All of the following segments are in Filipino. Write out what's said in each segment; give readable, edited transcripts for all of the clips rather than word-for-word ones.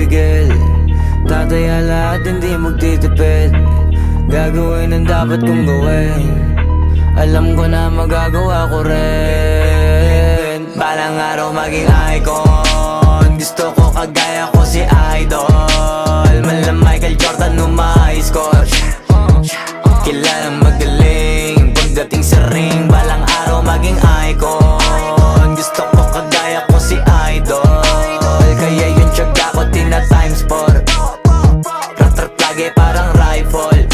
pipigil. Tataya lahat, hindi magtitipid. Gagawin ang dapat kong gawin. Alam ko na magagawa ko rin. Balang araw maging icon. Gusto ko kagaya ko si Idol. Mala Michael Jordan nung ma-high score. Kilalang magaling pagdating sa ring. Balang araw maging icon. Gusto ko kagaya ko si Idol. Kaya yung tiyaga ko tina-times 4. Rat-rat lagi parang rifle.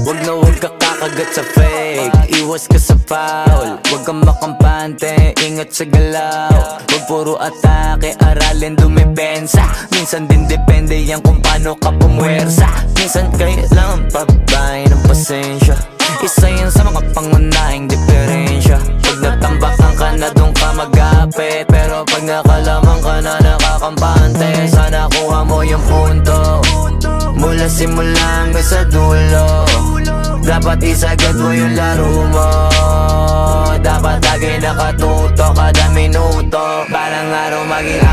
Wag na wag ka kakagat sa fake. Iwas ka sa foul. Wag kang makampante, ingat sa galaw. Wag puro atake, aralin dumipensa. Minsan din depende yan kung paano ka pumwersa. Minsan kailangan pabay ng pasensya. Isa yan sa mga pangunahing diferensya. Pag natambakan ka na doon ka magapit. Pero pag nakalaman ka na nakakampante, sana kuha mo yung punto. Mula simula hanggang sa dulo. Dapat isagad mo yung laro mo. Dapat lagi nakatuto kada minuto. Balang araw maging